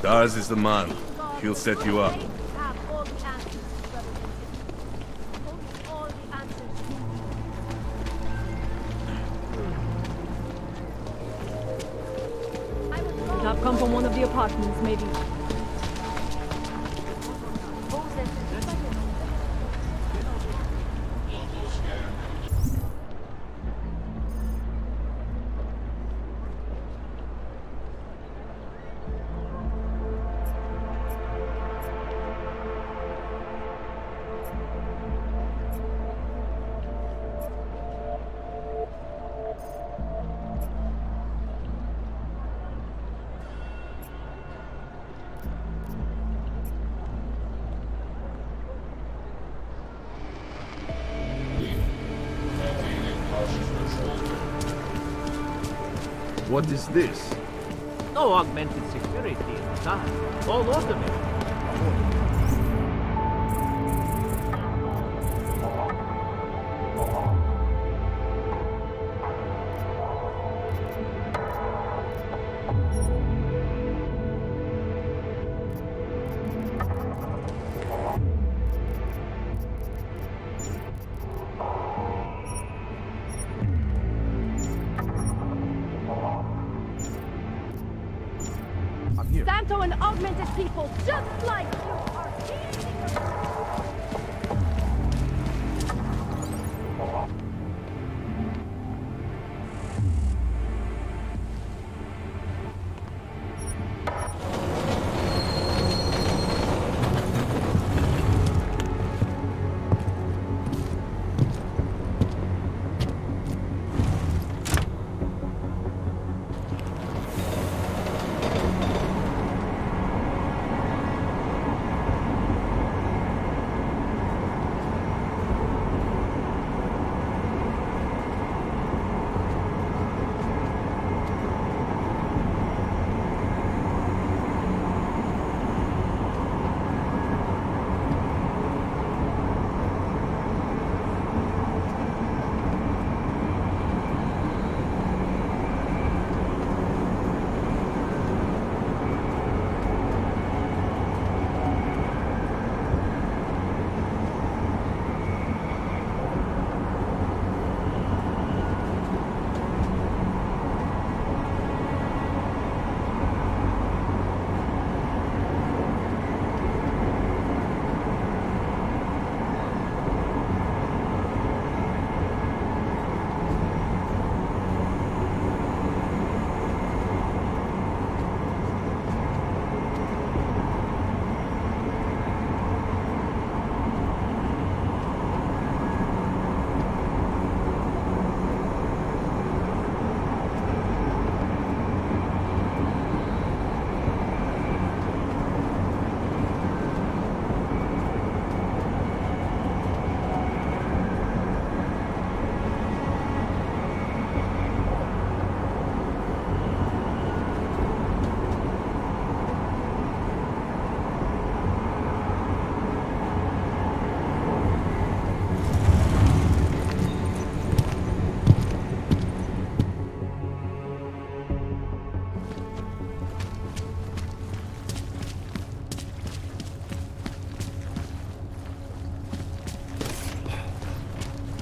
Daz is the man. He'll set you up. Could have come from one of the apartments, maybe. What is this? No augmented security inside. All automated. Santo and augmented people, just like you are here.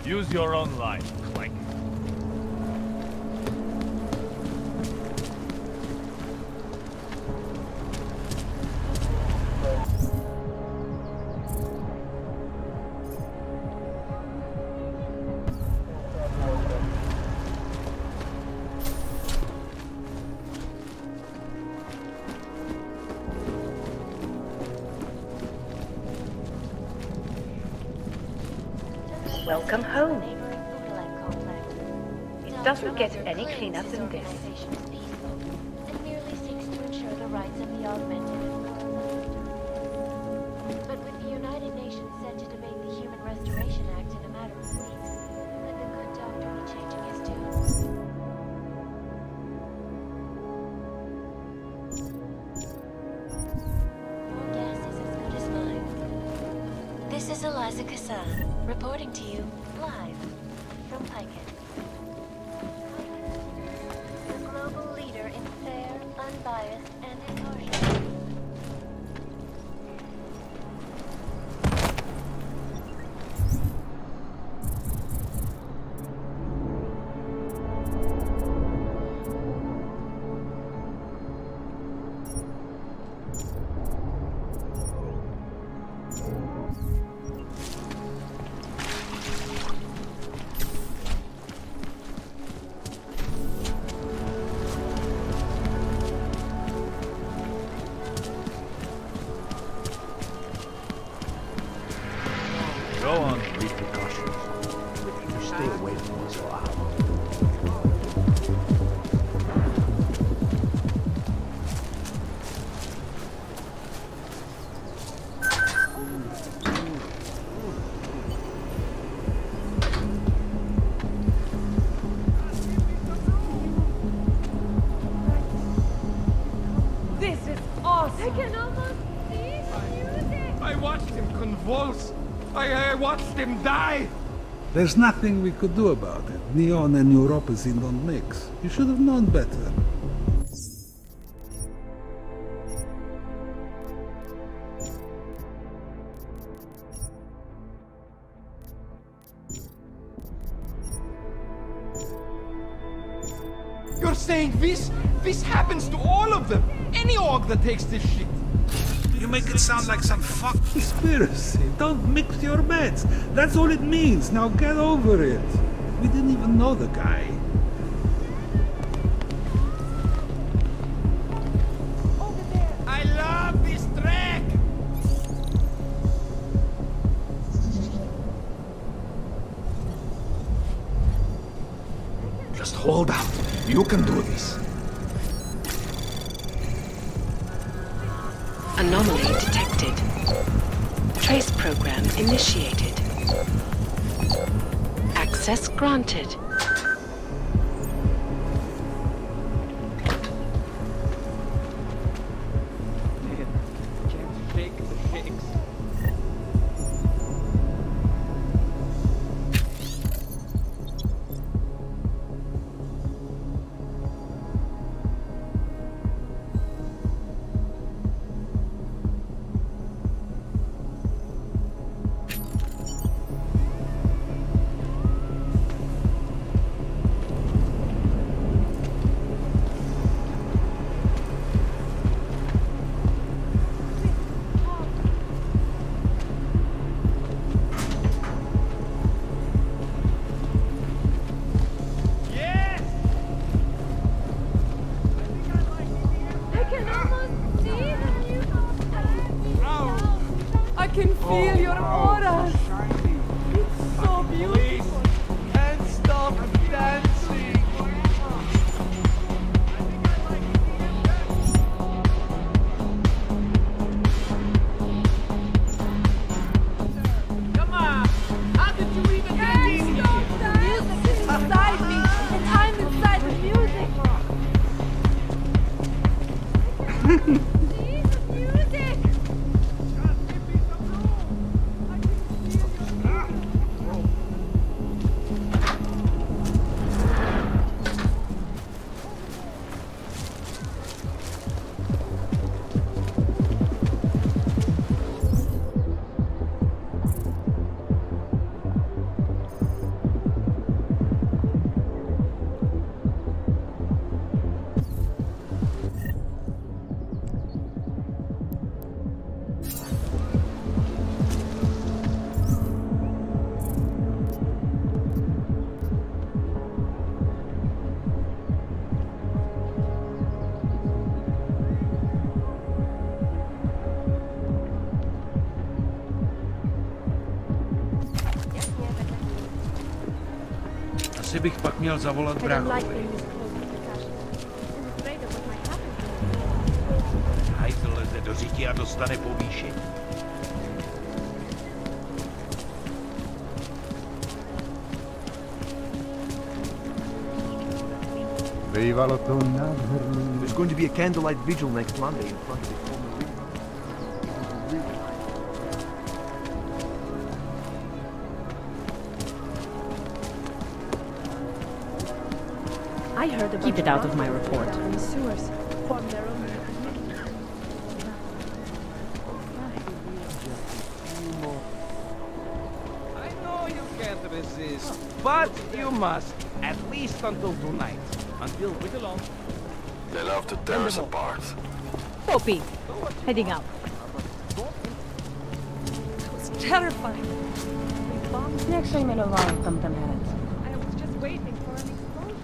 Use your own line, Clank. Welcome home. It doesn't get any cleaner than this. And merely seeks to ensure the rights of the augmented. But with the United Nations set to debate the Human Restoration Act in a matter of weeks, could the good doctor be changing his tune? Your guess is as good as mine. This is Eliza Kassan, reporting to you live from Piket. The global leader in fair, unbiased, and impartial. This is awesome. I can almost see the music. I watched him convulse. I watched him die. There's nothing we could do about it. Neon and neuropathy don't mix. You should have known better. You're saying this happens to all of them? Any org that takes this shit? You make it sound like some fuck conspiracy. Don't mix your bets. That's all it means. Now get over it. We didn't even know the guy. Over there. I love this track. Just hold out. You can do this. Anomaly detected. Trace program initiated. Access granted. Man, can't shake the shakes. I can feel your aura. It's so beautiful. Can't stop dancing. Come on! How did you even get in here? The music is inside me, and I'm inside the music. See the music. Asi bych pak měl zavolat bráchovi. Hajzl leze do řití a dostane povýšení. Bývalo to nádherný. There's going to be a candlelight vigil next Monday in front of the former ring. I heard about Keep it out of my report. in the sewers. Form their own. I know you can't resist, but you must, at least until tonight. Until we belong. They love to tear us apart. Poppy, heading up. It was terrifying. We bombed. Jak se jmenoval tam ten herec? I was just waiting for an explosion.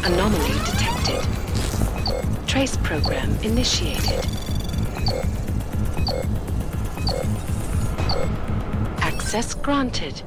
Anomaly detected. Trace program initiated. Access granted.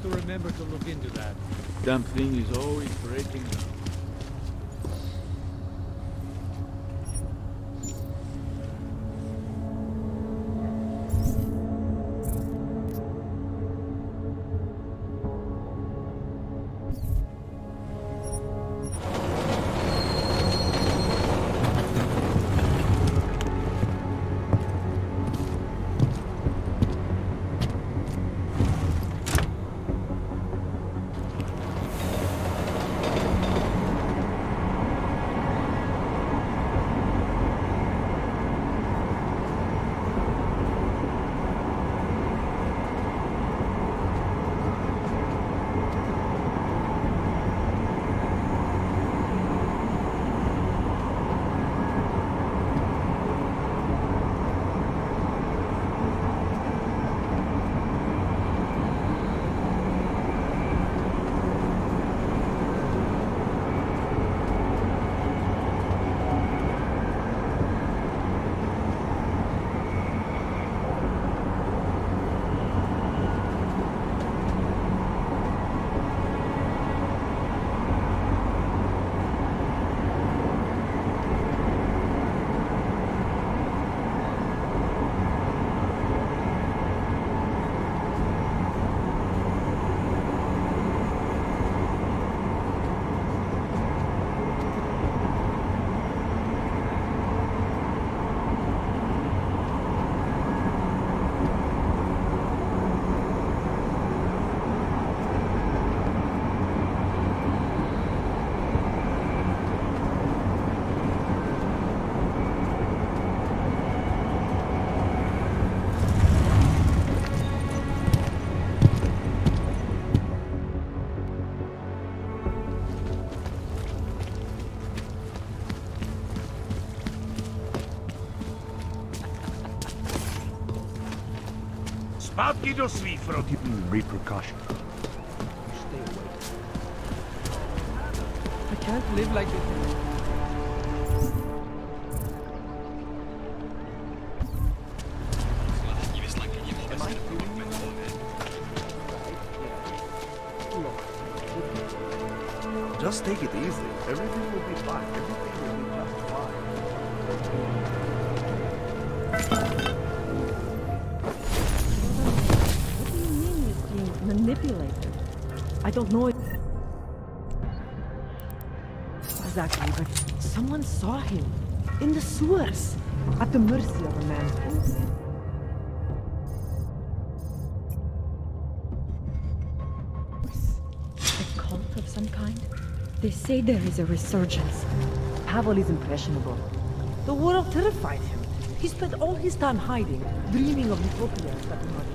Remember to look into that. Damn thing is always breaking down. Zpátky do svých rodin. Repercussion. Stay away. I can't live like this. Just take it easy. Everything will be fine. Everything will be just fine. What do you mean he's being manipulated? I don't know exactly, but someone saw him in the sewers, at the mercy of a man's own. A cult of some kind? They say there is a resurgence. Pavel is impressionable. The world terrified him. He spent all his time hiding, dreaming of utopia that he might.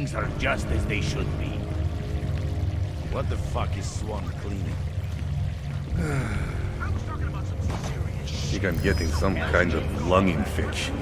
things are just as they should be. What the fuck is Swan cleaning? I think I'm getting some kind of lung infection.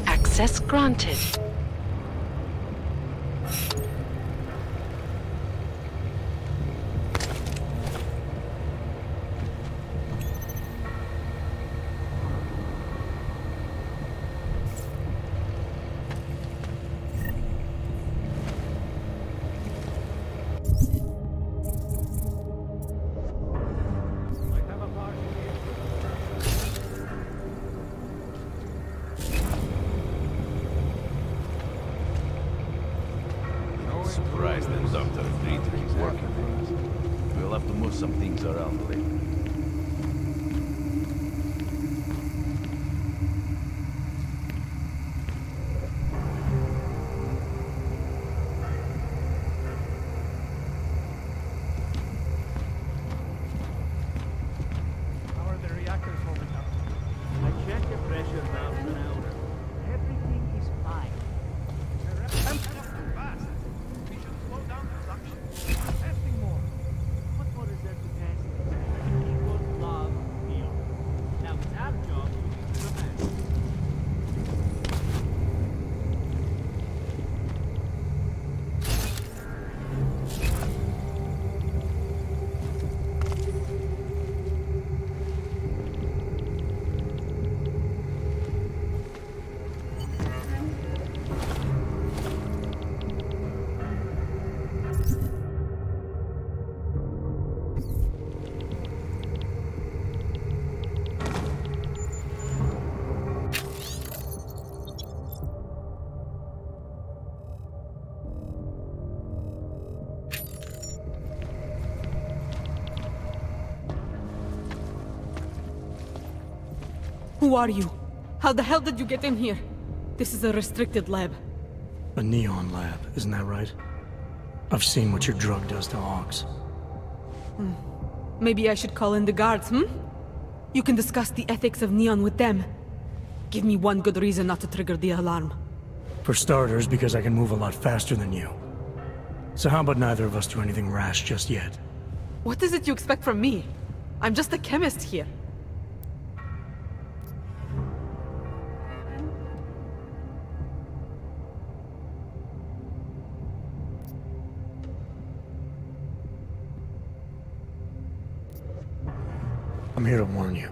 Access granted. Surprised that Dr. agreed to keep working for us. We'll have to move some things around later. How are the reactors holding up? I checked the pressure valves an hour ago. Everything is fine. Testing more. What more is there to test? People love neon. Now it's our job to use the revenge. Who are you? How the hell did you get in here? This is a restricted lab. A neon lab, isn't that right? I've seen what your drug does to hogs. Maybe I should call in the guards, You can discuss the ethics of neon with them. Give me one good reason not to trigger the alarm. For starters, because I can move a lot faster than you. So how about neither of us do anything rash just yet? What is it you expect from me? I'm just a chemist here. I'm here to warn you.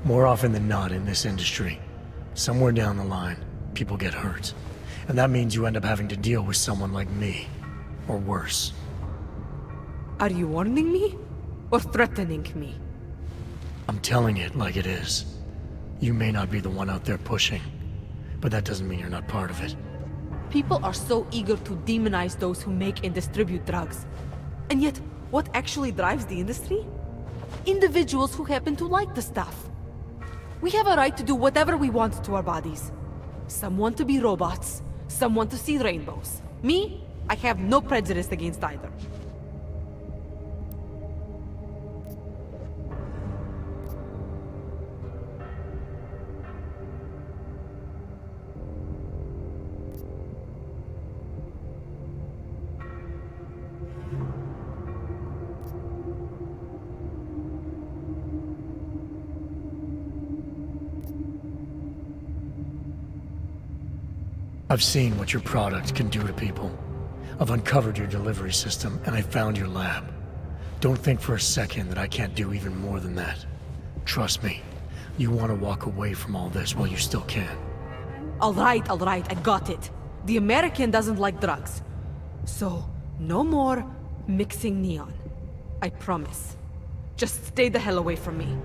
More often than not in this industry, somewhere down the line, people get hurt. And that means you end up having to deal with someone like me. Or worse. Are you warning me? Or threatening me? I'm telling it like it is. You may not be the one out there pushing, but that doesn't mean you're not part of it. People are so eager to demonize those who make and distribute drugs. And yet, what actually drives the industry? Individuals who happen to like the stuff. We have a right to do whatever we want to our bodies. Some want to be robots, some want to see rainbows. Me, I have no prejudice against either. I've seen what your product can do to people. I've uncovered your delivery system, and I found your lab. Don't think for a second that I can't do even more than that. Trust me, you want to walk away from all this while you still can. All right, I got it. The American doesn't like drugs. So, no more mixing neon. I promise. Just stay the hell away from me.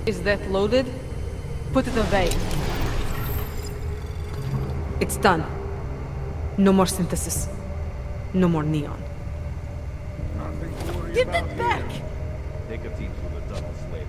Is that loaded? Put it away. It's done. No more synthesis. No more neon. Give that back! Take a team through the tunnels later.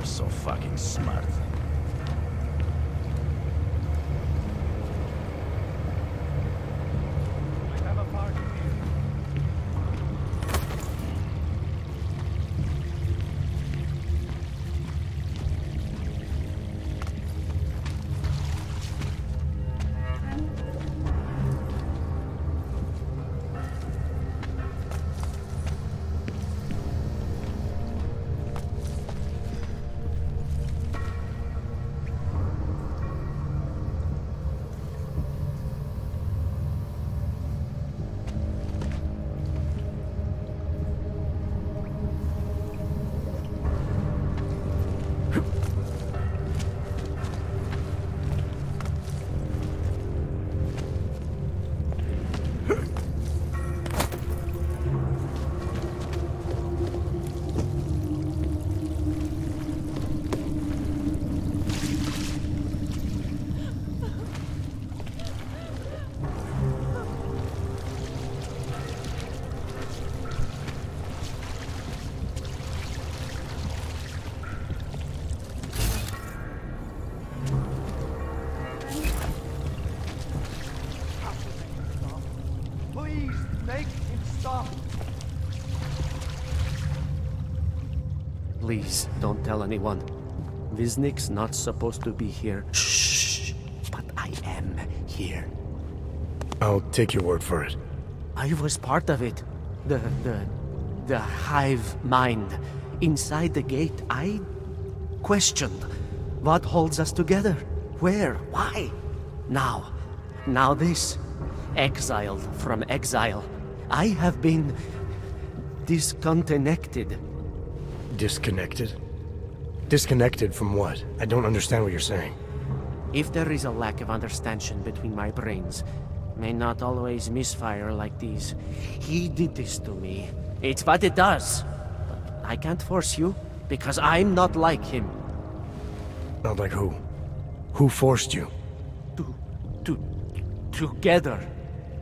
So fucking smart. I have a party here. Please, don't tell anyone. Viznik's not supposed to be here. Shh! But I am here. I'll take your word for it. I was part of it. The hive mind. Inside the gate, I questioned what holds us together. Where? Why? Now this. Exiled from exile. I have been disconnected. Disconnected? Disconnected from what? I don't understand what you're saying. If there is a lack of understanding between my brains, may not always misfire like these. He did this to me. It's what it does. But I can't force you, because I'm not like him. Not like who? Who forced you? Together,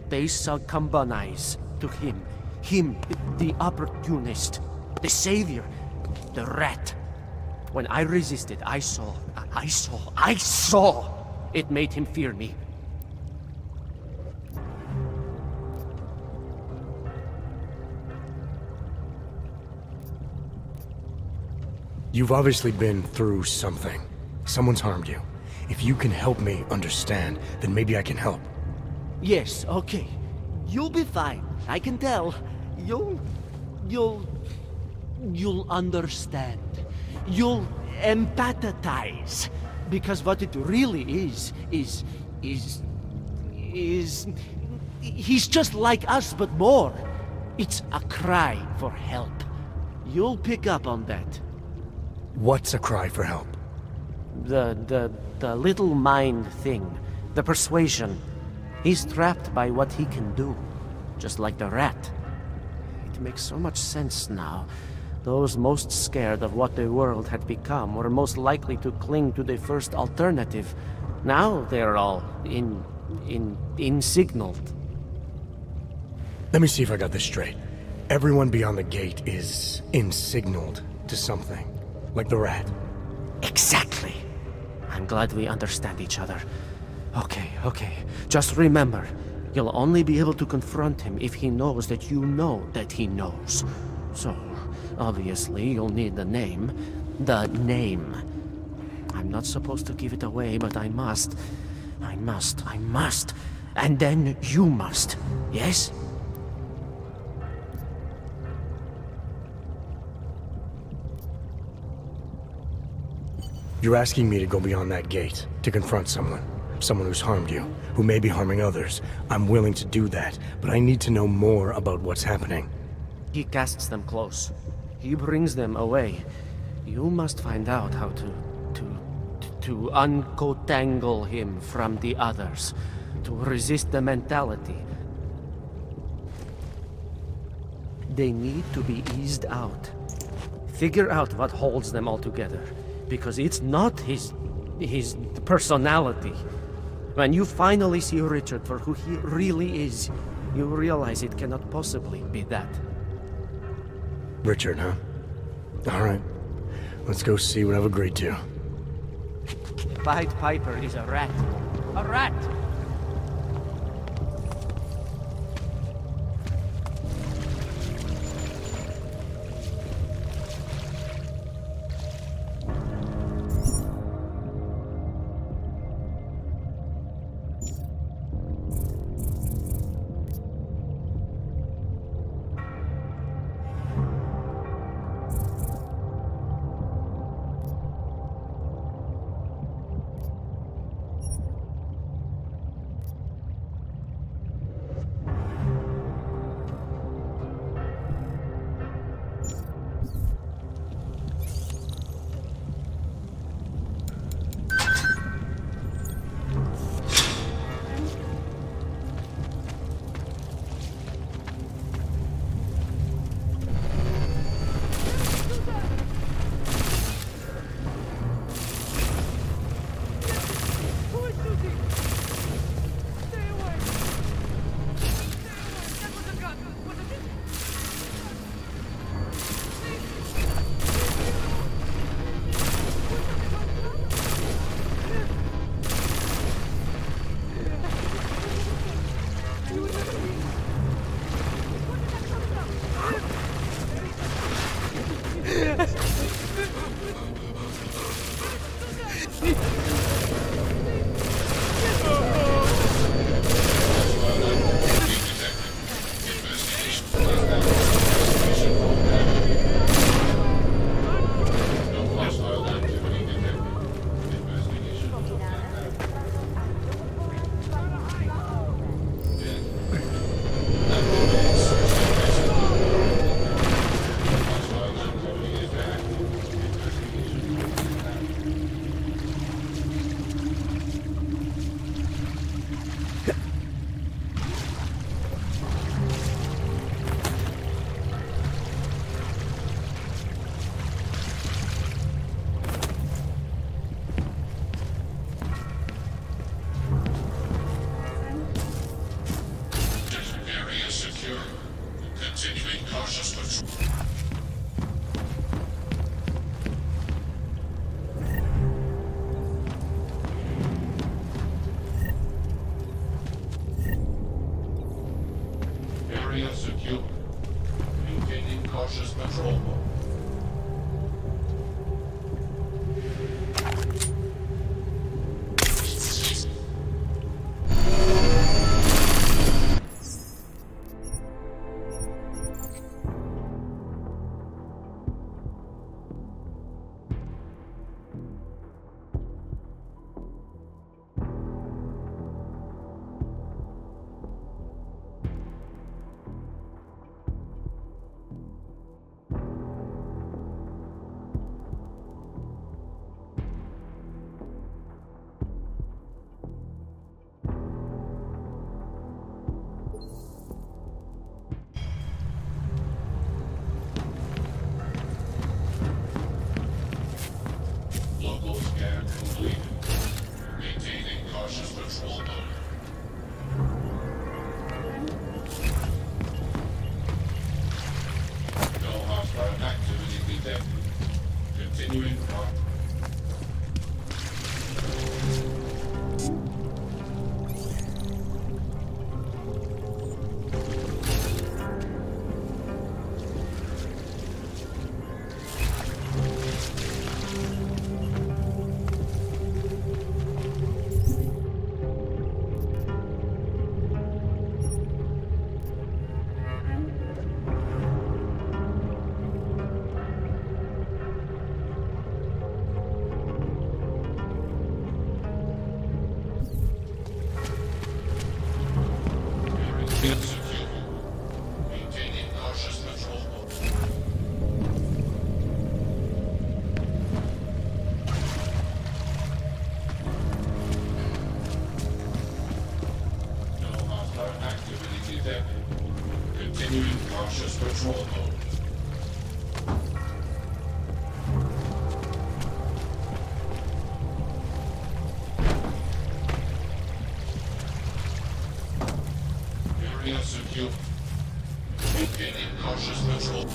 they succumbanize to him. Him, the opportunist, the savior, the rat. When I resisted, I saw. It made him fear me. You've obviously been through something. Someone's harmed you. If you can help me understand, then maybe I can help. Yes, okay. You'll be fine. I can tell. You'll understand. You'll empathize. Because what it really is he's just like us, but more. It's a cry for help. You'll pick up on that. What's a cry for help? The little mind thing. The persuasion. He's trapped by what he can do. Just like the rat. It makes so much sense now. Those most scared of what the world had become were most likely to cling to the first alternative. Now they're all insignaled. Let me see if I got this straight. Everyone beyond the gate is insignaled to something. Like the rat. Exactly. I'm glad we understand each other. Okay. Just remember, you'll only be able to confront him if he knows that you know that he knows. So, obviously, you'll need the name. The name. I'm not supposed to give it away, but I must. I must. And then you must. Yes? You're asking me to go beyond that gate, to confront someone who's harmed you, who may be harming others. I'm willing to do that, but I need to know more about what's happening. He casts them close. He brings them away. You must find out how to uncotangle him from the others, to resist the mentality. They need to be eased out. Figure out what holds them all together. Because it's not his personality. When you finally see Richard for who he really is, you realize it cannot possibly be that. Richard, huh? Alright. Let's go see what I've agreed to. Pied Piper is a rat. A rat! control mode. Area secure. Maintaining cautious control.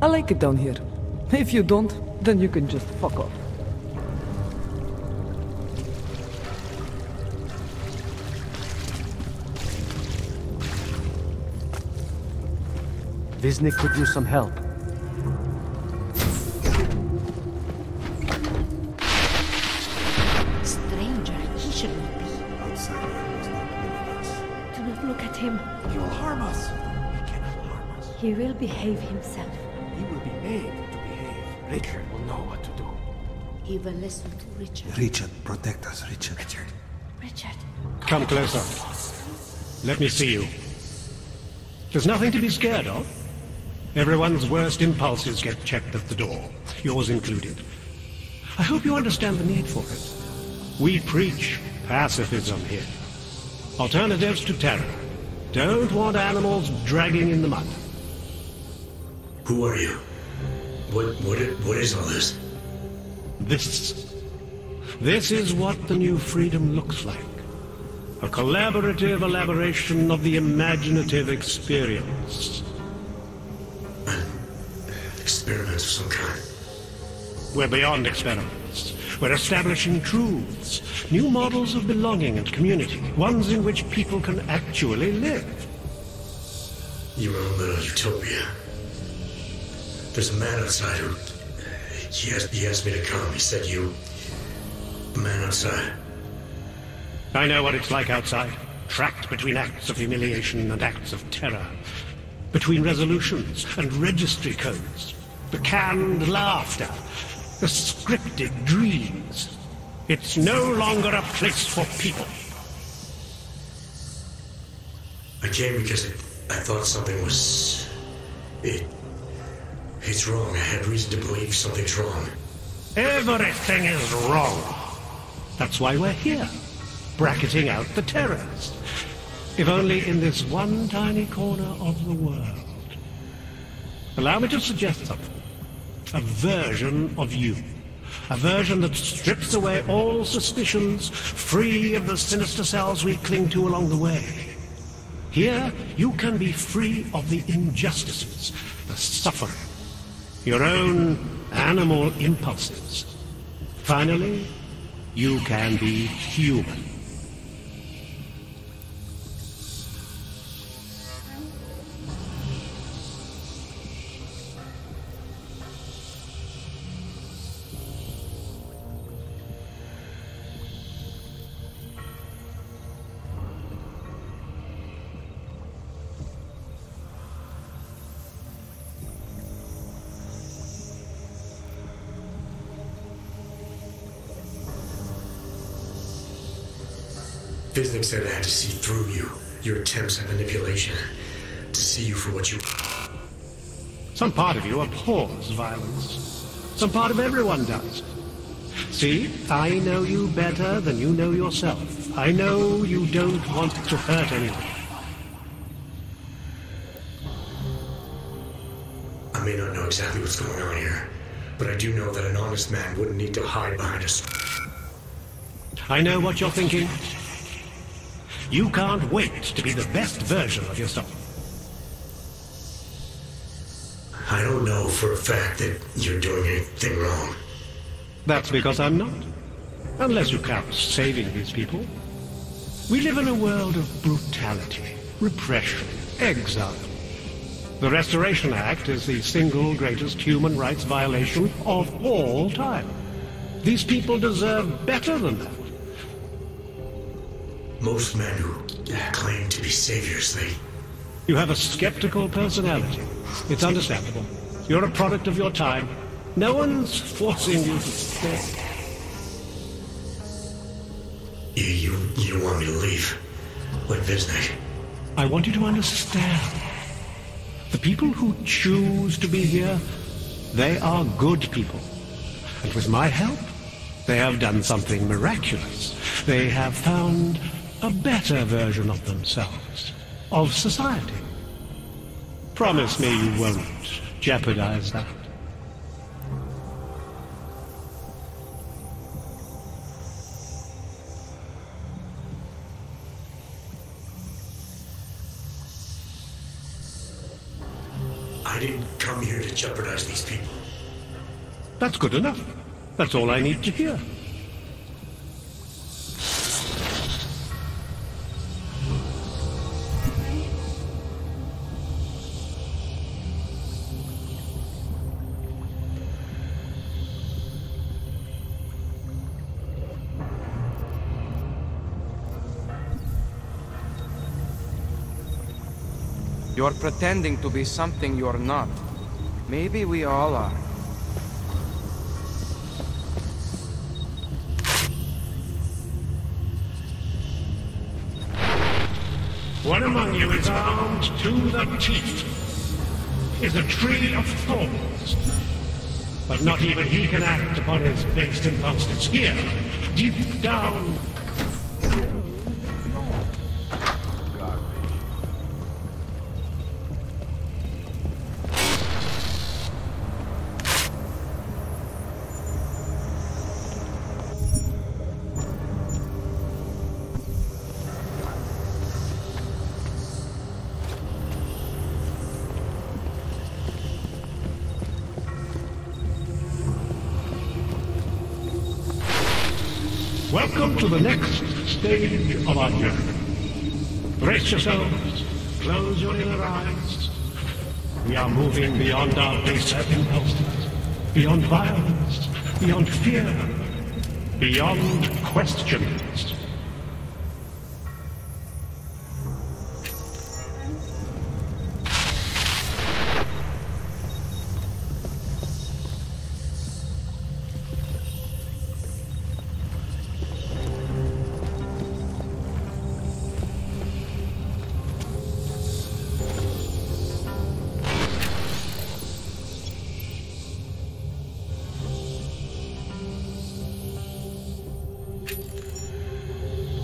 I like it down here. If you don't, then you can just fuck off. Visnik could use some help. Stranger, he shouldn't be. Do not look at him. He will harm us. He cannot harm us. He will behave himself. He will be made to behave. Richard will know what to do. He will listen to Richard. Richard, protect us, Richard. Richard. Come closer. Let me see you. There's nothing to be scared of. Everyone's worst impulses get checked at the door, yours included. I hope you understand the need for it. We preach pacifism here. Alternatives to terror. Don't want animals dragging in the mud. Who are you? What is all this? This is what the new freedom looks like. A collaborative elaboration of the imaginative experience. Experiments of some kind. We're beyond experiments. We're establishing truths, new models of belonging and community, ones in which people can actually live. You're in a little utopia. There's a man outside who... He asked me to come. He said you... The man outside. I know what it's like outside. Trapped between acts of humiliation and acts of terror. Between resolutions and registry codes. The canned laughter. The scripted dreams. It's no longer a place for people. I came because I thought something was... It's wrong. I had reason to believe something's wrong. Everything is wrong. That's why we're here. Bracketing out the terrorists. If only in this one tiny corner of the world. Allow me to suggest something. A version of you. A version that strips away all suspicions, free of the sinister cells we cling to along the way. Here, you can be free of the injustices, the suffering, your own animal impulses. Finally, you can be human. Visnik said I had to see through you, your attempts at manipulation, to see you for what you... Some part of you abhors violence. Some part of everyone does. See, I know you better than you know yourself. I know you don't want to hurt anyone. I may not know exactly what's going on here, but I do know that an honest man wouldn't need to hide behind us. I know what you're thinking. You can't wait to be the best version of yourself. I don't know for a fact that you're doing anything wrong. That's because I'm not. Unless you count saving these people. We live in a world of brutality, repression, exile. The Restoration Act is the single greatest human rights violation of all time. These people deserve better than that. Most men who claim to be saviors, You have a skeptical personality. It's understandable. You're a product of your time. No one's forcing you to stay. You want me to leave? Like Visnik? I want you to understand. The people who choose to be here, they are good people. And with my help, they have done something miraculous. They have found a better version of themselves, of society. Promise me you won't jeopardize that. I didn't come here to jeopardize these people. That's good enough. That's all I need to hear. You're pretending to be something you're not. Maybe we all are. One among you is armed to the teeth. Is a tree of thorns. But not even he can act upon his based impulses. Here, deep down. Welcome to the next stage of our journey. Brace yourselves, close your inner eyes. We are moving beyond our baser impulses, beyond violence, beyond fear, beyond questions.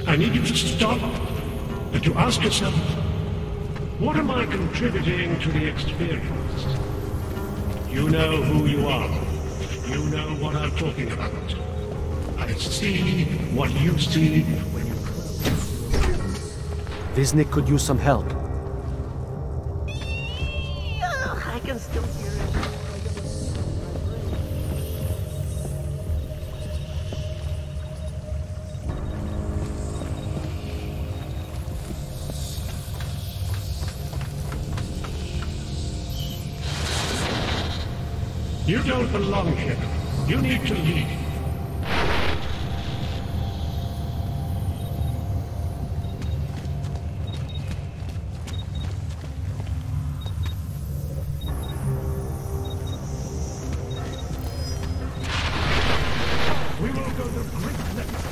I need you to stop and to ask yourself, what am I contributing to the experience? You know who you are. You know what I'm talking about. I see what you see when you close. Visnik could use some help. I can still hear it. You don't belong here. You need to leave. We will go to great lengths.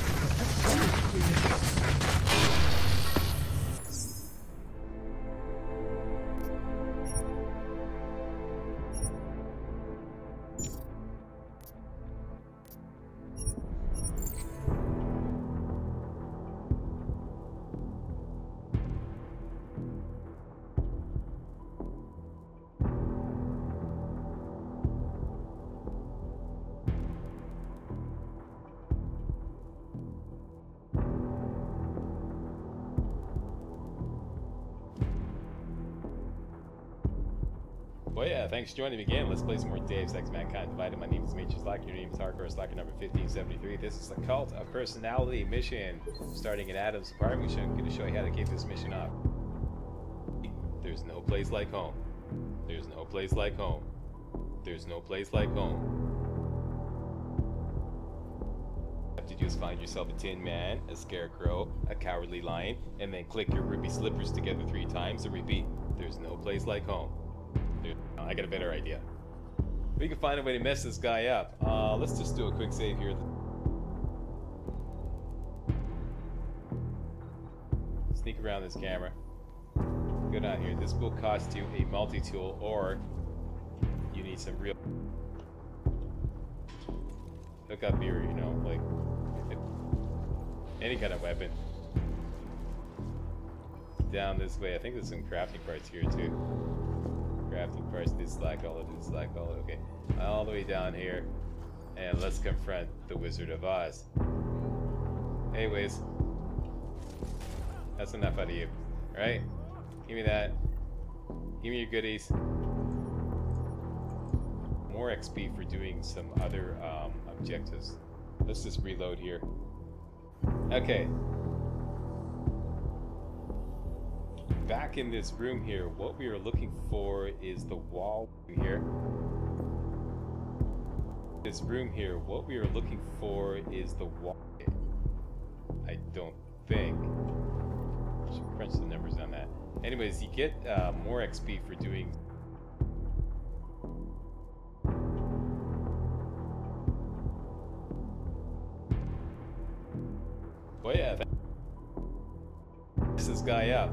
Well, yeah, thanks for joining me again. Let's play some more Deus Ex Mankind Divided. My name is Major Slack. Your name is Hardcore Slacker number 1573. This is the Cult of Personality mission. Starting in Adam's apartment, we're going to show you how to kick this mission off. There's no place like home. There's no place like home. There's no place like home. Have to just find yourself a tin man, a scarecrow, a cowardly lion, and then click your ruby slippers together 3 times and repeat. There's no place like home. I got a better idea. We can find a way to mess this guy up. Let's just do a quick save here. Sneak around this camera. Go down here. This will cost you a multi-tool, or you need some real... Hook up your, you know, like, any kind of weapon. Down this way. I think there's some crafting parts here too. Crafting parts, this slack all, this slack all, okay. All the way down here. And let's confront the Wizard of Oz. Anyways. That's enough out of you. Alright? Give me that. Give me your goodies. More XP for doing some other objectives. Let's just reload here. Okay. Back in this room here, what we are looking for is the wall here. This room here, what we are looking for is the wall. I don't think. I should crunch the numbers on that. Anyways, you get more XP for doing. Well, yeah. This guy up.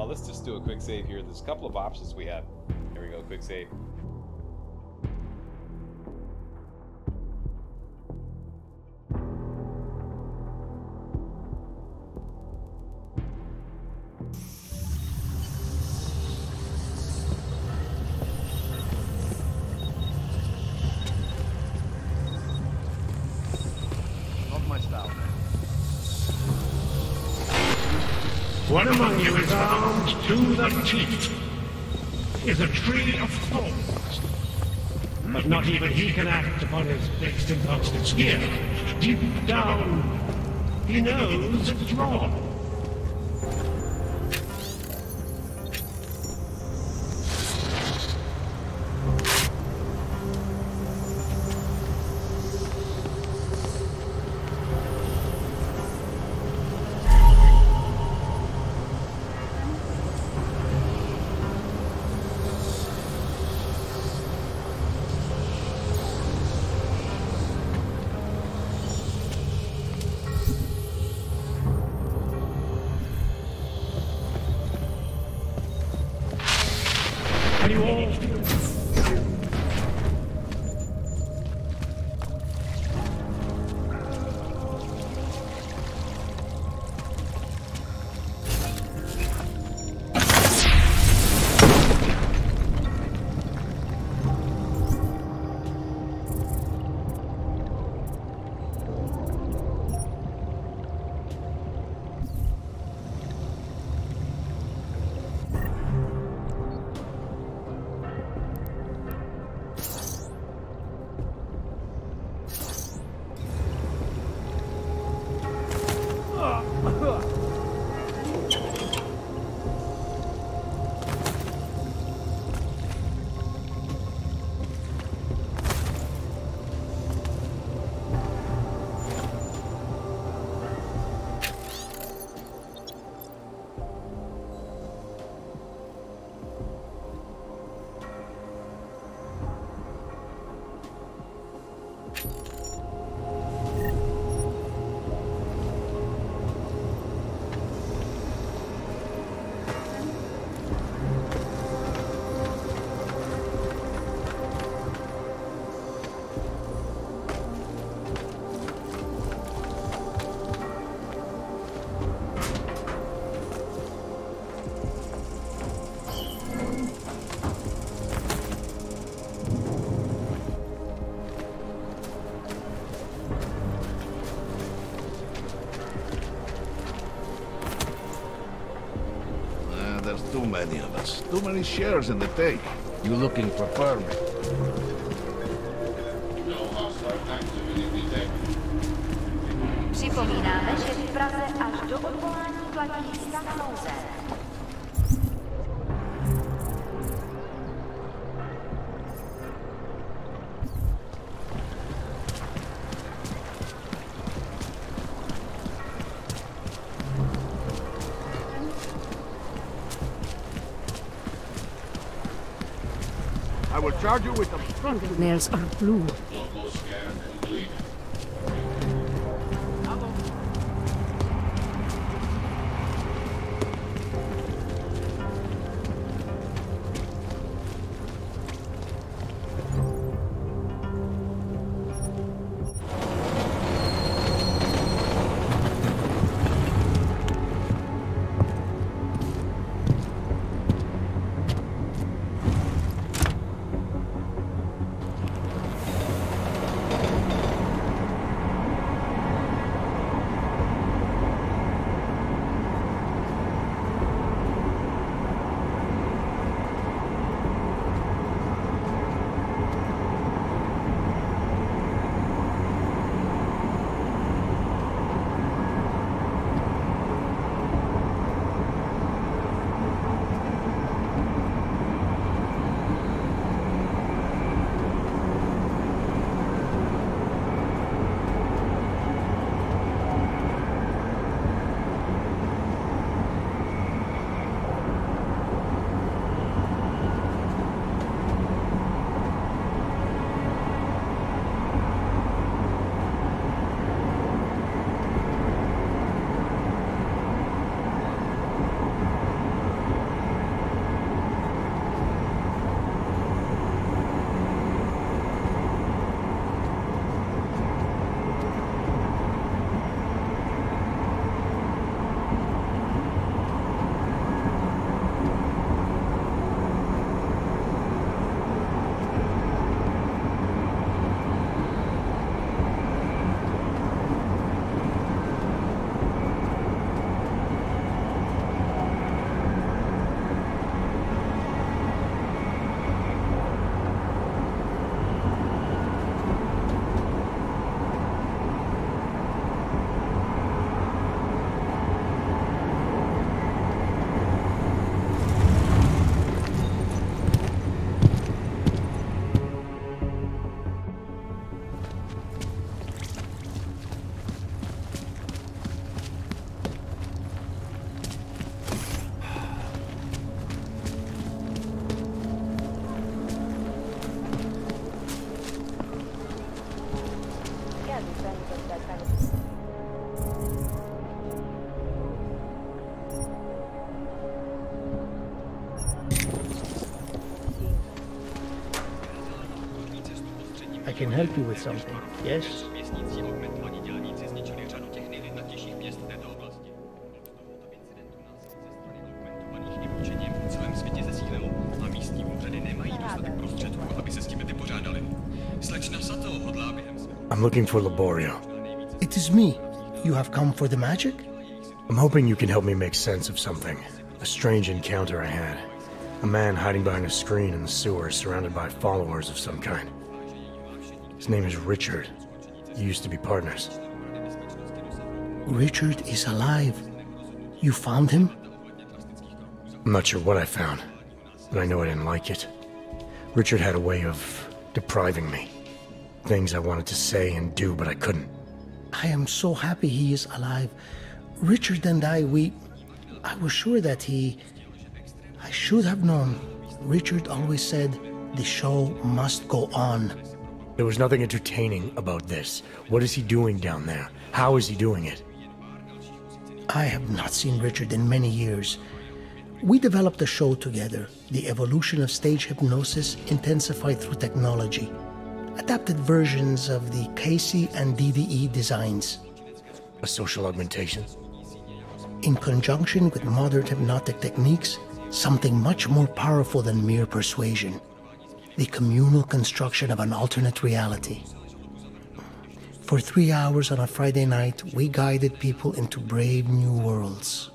Let's just do a quick save here. There's a couple of options we have. Here we go, quick save. Not my style, man. One among you is armed to the teeth. Is a tree of thorns. But not even he can act upon his next impulses. Here, deep down, he knows it's wrong. You all There's too many of us. Too many shares in the take. You looking for permit? No hostile activity detected. Připomínáme, že v Praze až do odvolání platí stav nouze. I will charge you with them. Nails are blue. Local scan complete. I can help you with something, yes? I'm looking for Laborio. It is me. You have come for the magic? I'm hoping you can help me make sense of something. A strange encounter I had. A man hiding behind a screen in the sewers, surrounded by followers of some kind. His name is Richard. You used to be partners. Richard is alive. You found him? I'm not sure what I found, but I know I didn't like it. Richard had a way of depriving me. Things I wanted to say and do, but I couldn't. I am so happy he is alive. Richard and I was sure that I should have known. Richard always said, the show must go on. There was nothing entertaining about this. What is he doing down there? How is he doing it? I have not seen Richard in many years. We developed a show together, The Evolution of Stage Hypnosis Intensified Through Technology. Adapted versions of the KC and DDE designs. A social augmentation? In conjunction with modern hypnotic techniques, something much more powerful than mere persuasion. The communal construction of an alternate reality. For 3 hours on a Friday night, we guided people into brave new worlds.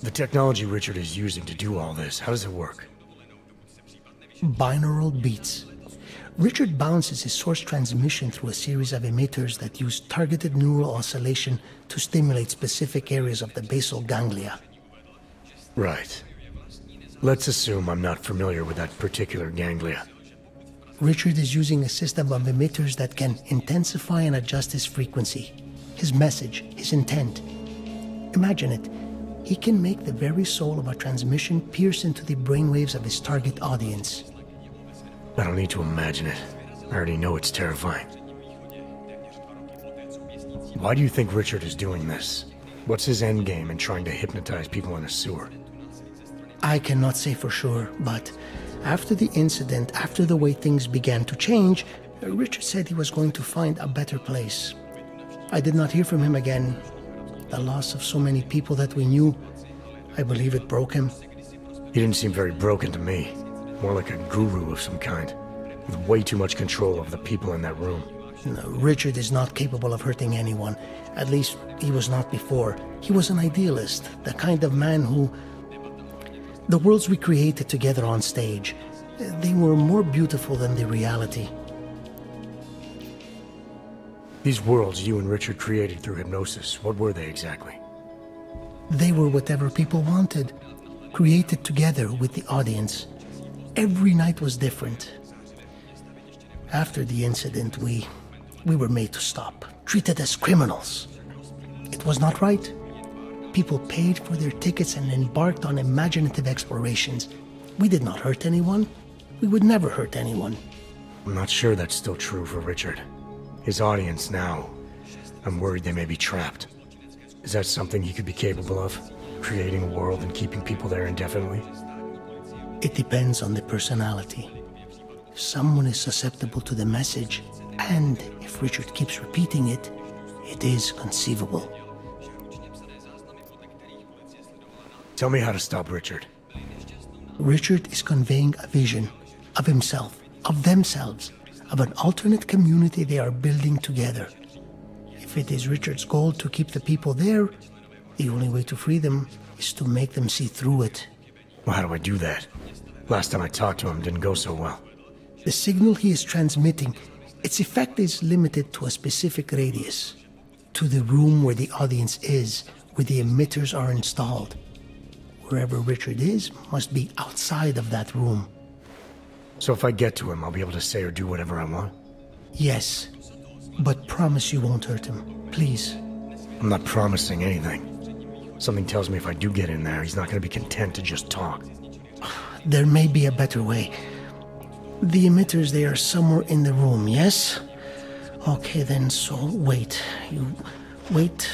The technology Richard is using to do all this, how does it work? Binaural beats. Richard bounces his source transmission through a series of emitters that use targeted neural oscillation to stimulate specific areas of the basal ganglia. Right. Let's assume I'm not familiar with that particular ganglia. Richard is using a system of emitters that can intensify and adjust his frequency, his message, his intent. Imagine it. He can make the very soul of a transmission pierce into the brainwaves of his target audience. I don't need to imagine it. I already know it's terrifying. Why do you think Richard is doing this? What's his endgame in trying to hypnotize people in a sewer? I cannot say for sure, but after the incident, after the way things began to change, Richard said he was going to find a better place. I did not hear from him again. The loss of so many people that we knew, I believe it broke him. He didn't seem very broken to me. More like a guru of some kind, with way too much control over the people in that room. No, Richard is not capable of hurting anyone. At least, he was not before. He was an idealist, the kind of man who... The worlds we created together on stage, they were more beautiful than the reality. These worlds you and Richard created through hypnosis, what were they exactly? They were whatever people wanted, created together with the audience. Every night was different. After the incident, we were made to stop, treated as criminals. It was not right. People paid for their tickets and embarked on imaginative explorations. We did not hurt anyone. We would never hurt anyone. I'm not sure that's still true for Richard. His audience now, I'm worried they may be trapped. Is that something he could be capable of? Creating a world and keeping people there indefinitely? It depends on the personality. If someone is susceptible to the message, and if Richard keeps repeating it, it is conceivable. Tell me how to stop Richard. Richard is conveying a vision of himself, of themselves, of an alternate community they are building together. If it is Richard's goal to keep the people there, the only way to free them is to make them see through it. Well, how do I do that? Last time I talked to him didn't go so well. The signal he is transmitting, its effect is limited to a specific radius, to the room where the audience is, where the emitters are installed. Wherever Richard is must be outside of that room. So if I get to him, I'll be able to say or do whatever I want? Yes, but promise you won't hurt him, please. I'm not promising anything. Something tells me if I do get in there, he's not going to be content to just talk. There may be a better way. The emitters, they are somewhere in the room, yes? Okay then, so wait. You wait.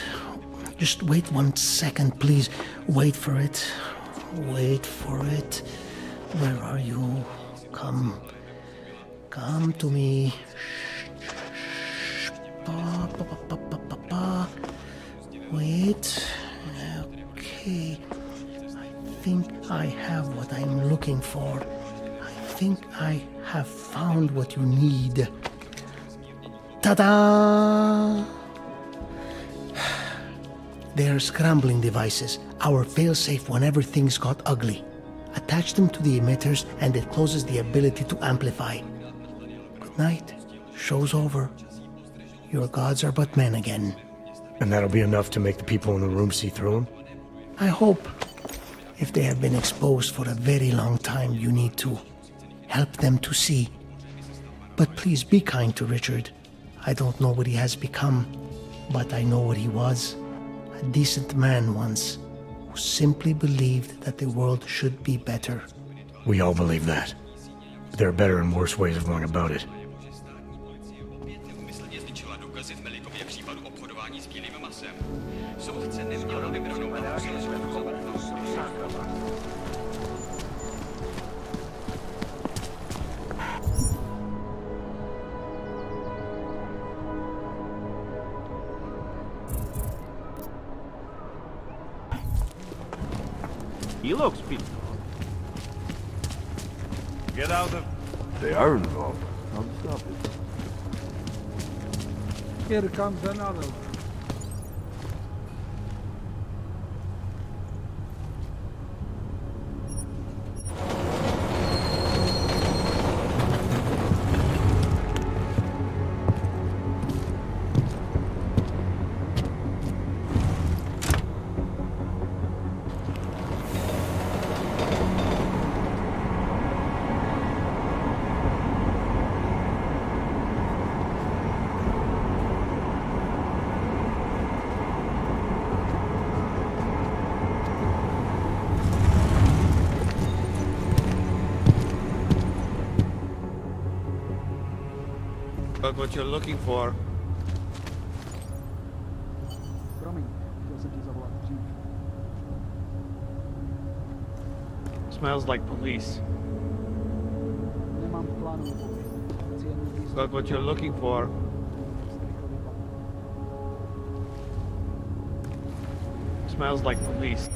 Just wait 1 second, please. Wait for it. Wait for it. Where are you? Come. Come to me. Wait. Okay. I think I have what I'm looking for. I think I have found what you need. Ta-da! They are scrambling devices, our failsafe whenever things got ugly. Attach them to the emitters and it closes the ability to amplify. Good night. Show's over. Your gods are but men again. And that'll be enough to make the people in the room see through them? I hope. If they have been exposed for a very long time, you need to help them to see. But please be kind to Richard. I don't know what he has become, but I know what he was. A decent man once, who simply believed that the world should be better. We all believe that. But there are better and worse ways of going about it. He looks pissed off. Get out of... They are involved. Don't stop it. Here comes another one. Got what you're looking for. Smells like police. Got what you're looking for. Smells like police.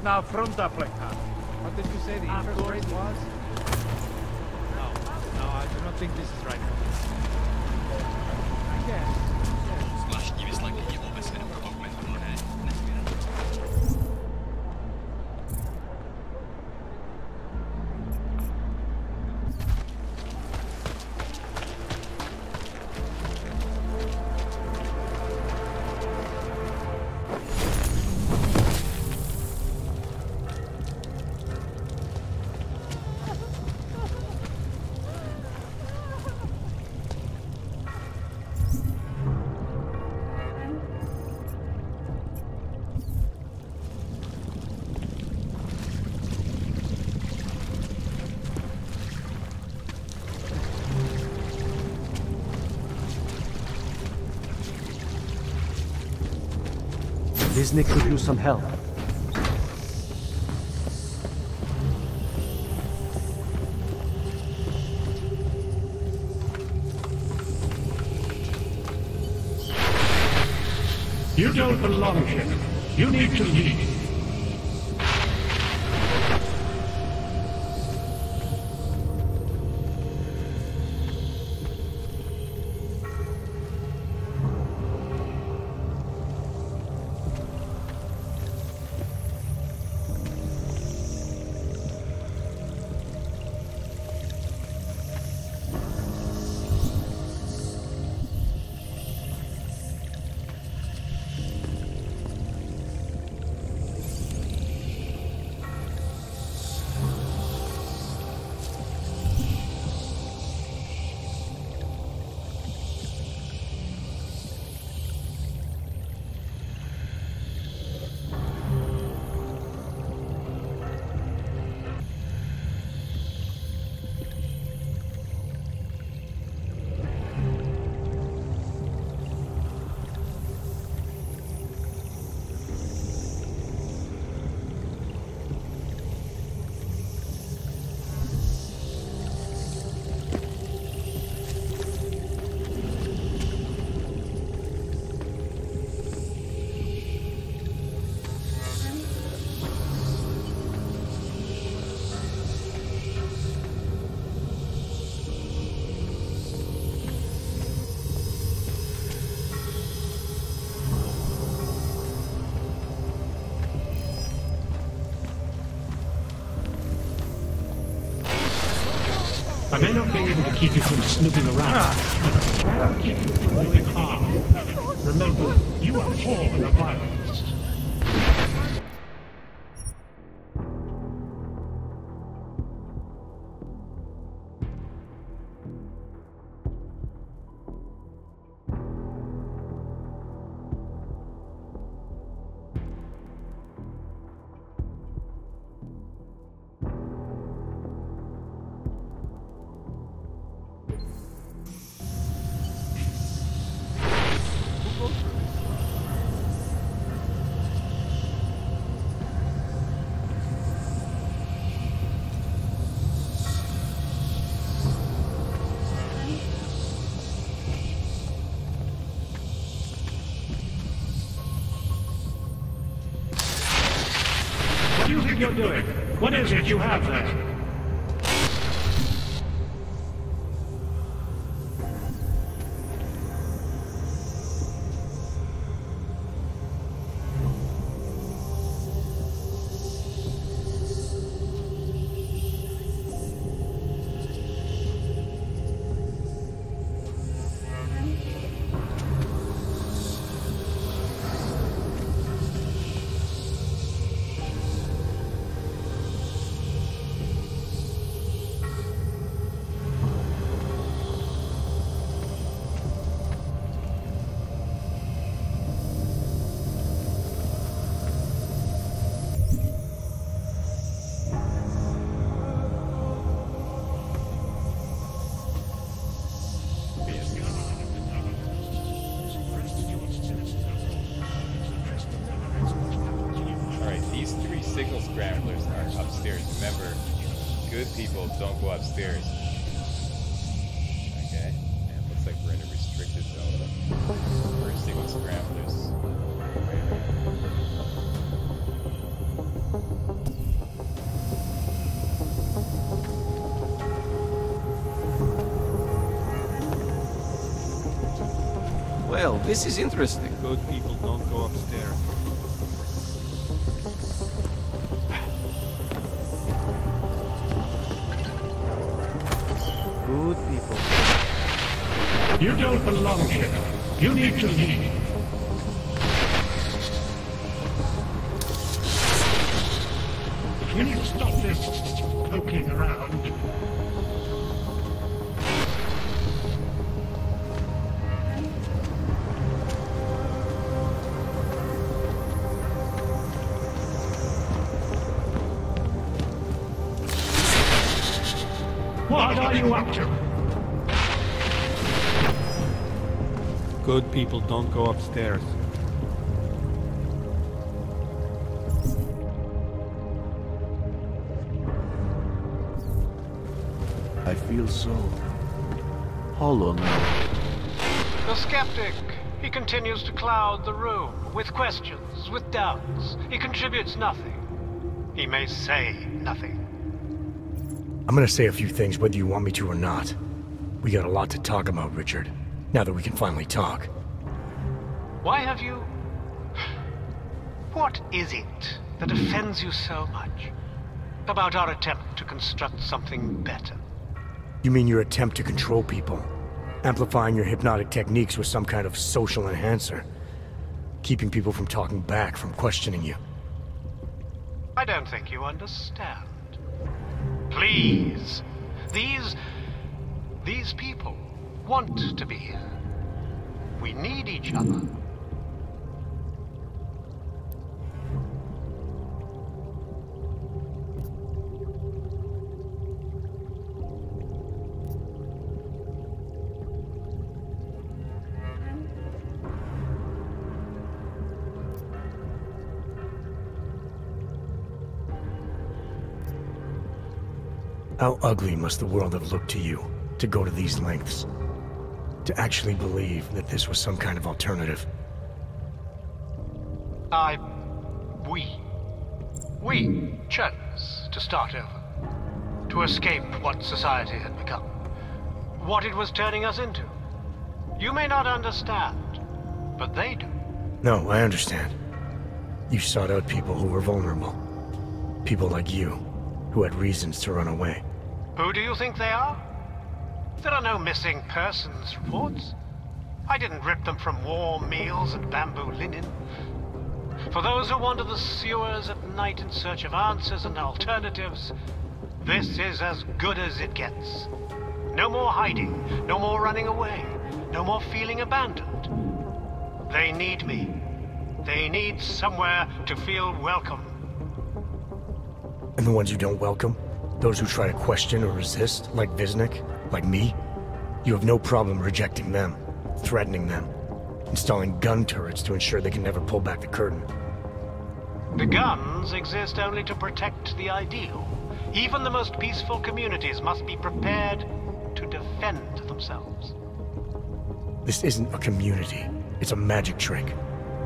Now, fronta pleca. What did you say the interest rate was? No, I do not think this is right. I guess. Zvláštní vysladění obecně nepropagujeme hodné. Disney could use some help. You don't belong here. You need to leave. I may not be able to keep you from snooping around, but I can keep you from doing harm. Remember, you are for the violence. What do you think you're doing? What is it you have there? Signal scramblers are upstairs. Remember, good people don't go upstairs. Okay, and looks like we're in a restricted zone for signal scramblers. Well, this is interesting. Good people don't go upstairs. Good people. You don't belong here. You need to leave. We need to stop this poking around. What are you up to? Good people don't go upstairs. I feel so hollow now. The skeptic. He continues to cloud the room with questions, with doubts. He contributes nothing. He may say nothing. I'm gonna say a few things whether you want me to or not. We got a lot to talk about, Richard. Now that we can finally talk. Why have you... What is it that offends you so much about our attempt to construct something better? You mean your attempt to control people? Amplifying your hypnotic techniques with some kind of social enhancer? Keeping people from talking back, from questioning you? I don't think you understand. Please. These people want to be here. We need each other. How ugly must the world have looked to you, to go to these lengths? To actually believe that this was some kind of alternative? We chose to start over. To escape what society had become. What it was turning us into. You may not understand, but they do. No, I understand. You sought out people who were vulnerable. People like you, who had reasons to run away. Who do you think they are? There are no missing persons reports. I didn't rip them from warm meals and bamboo linen. For those who wander the sewers at night in search of answers and alternatives, this is as good as it gets. No more hiding, no more running away, no more feeling abandoned. They need me. They need somewhere to feel welcome. And the ones you don't welcome? Those who try to question or resist, like Viznik, like me? You have no problem rejecting them, threatening them, installing gun turrets to ensure they can never pull back the curtain. The guns exist only to protect the ideal. Even the most peaceful communities must be prepared to defend themselves. This isn't a community. It's a magic trick.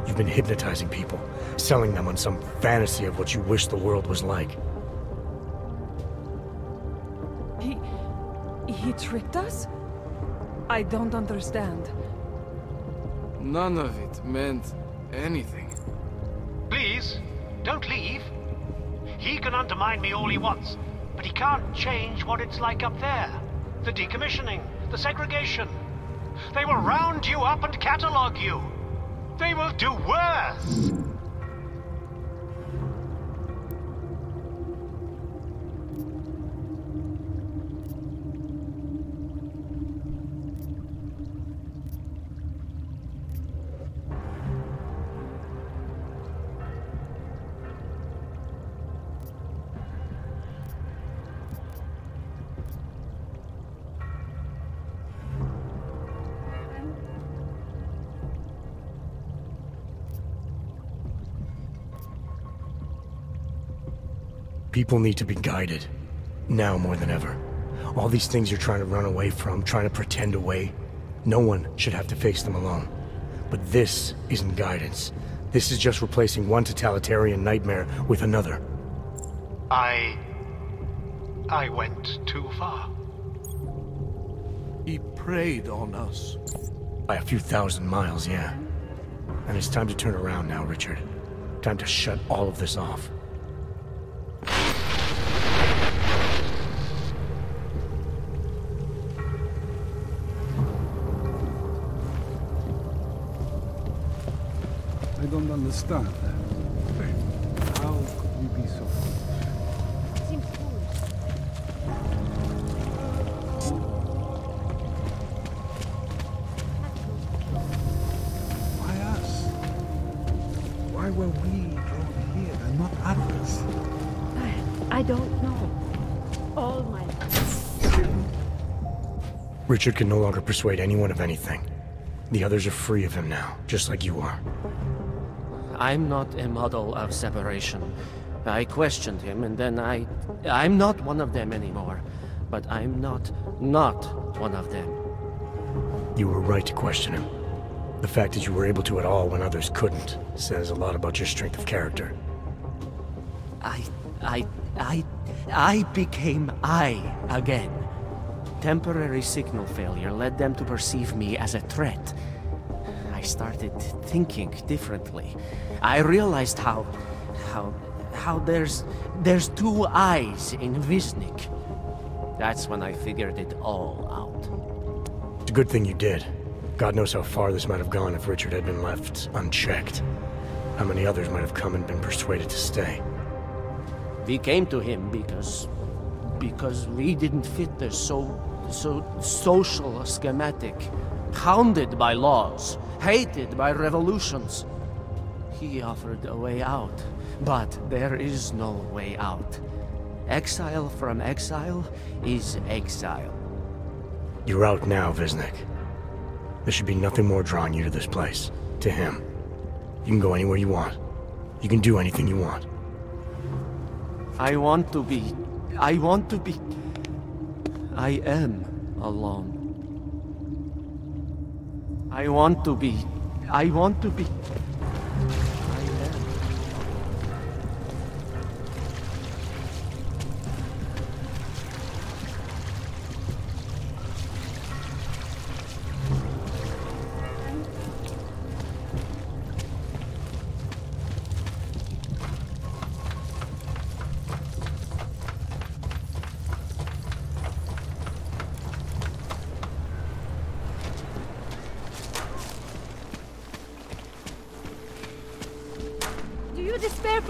You've been hypnotizing people, selling them on some fantasy of what you wish the world was like. He tricked us? I don't understand. None of it meant anything. Please, don't leave. He can undermine me all he wants, but he can't change what it's like up there. The decommissioning, the segregation. They will round you up and catalog you. They will do worse. People need to be guided. Now more than ever. All these things you're trying to run away from, trying to pretend away, no one should have to face them alone. But this isn't guidance. This is just replacing one totalitarian nightmare with another. I went too far. He preyed on us. By a few thousand miles, yeah. And it's time to turn around now, Richard. Time to shut all of this off. I don't understand. How could we be so foolish? Seems foolish. Why us? Why were we drawn here and not others? I don't know. All my life. Richard can no longer persuade anyone of anything. The others are free of him now, just like you are. I'm not a model of separation. I questioned him, and then I'm not one of them anymore. But I'm not one of them. You were right to question him. The fact that you were able to at all when others couldn't says a lot about your strength of character. I became I again. Temporary signal failure led them to perceive me as a threat. I started thinking differently. I realized how there's two eyes in Viznik. That's when I figured it all out. It's a good thing you did. God knows how far this might have gone if Richard had been left unchecked. How many others might have come and been persuaded to stay. We came to him because we didn't fit the so social schematic, hounded by laws, hated by revolutions. He offered a way out, but there is no way out. Exile from exile is exile. You're out now, Viznik. There should be nothing more drawing you to this place, to him. You can go anywhere you want. You can do anything you want. I am alone. I want to be.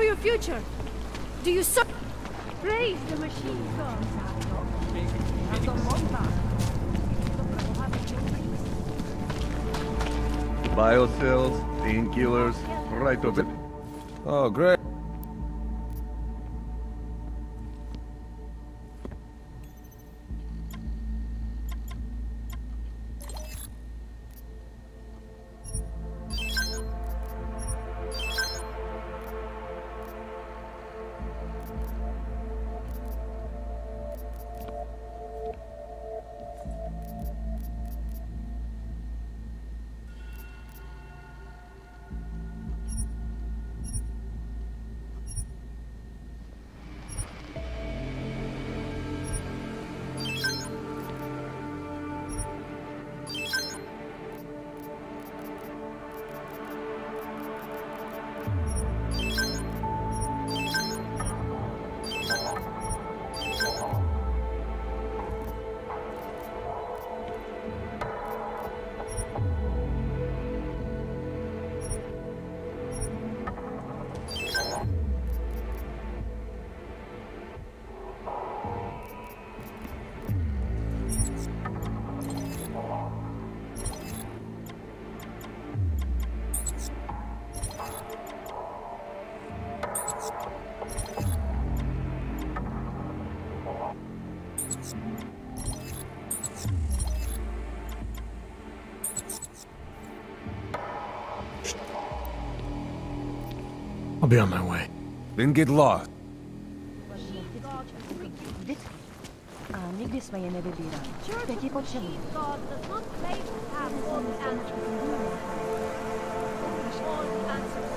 for your future. Do you so Praise the machine guns. Biocells, painkillers, right over. Oh, great. I'll be on my way. Then get lost. Nigdy jsme je nevybírali. Teď je potřebuji. God does not claim to have all the answers. All the answers.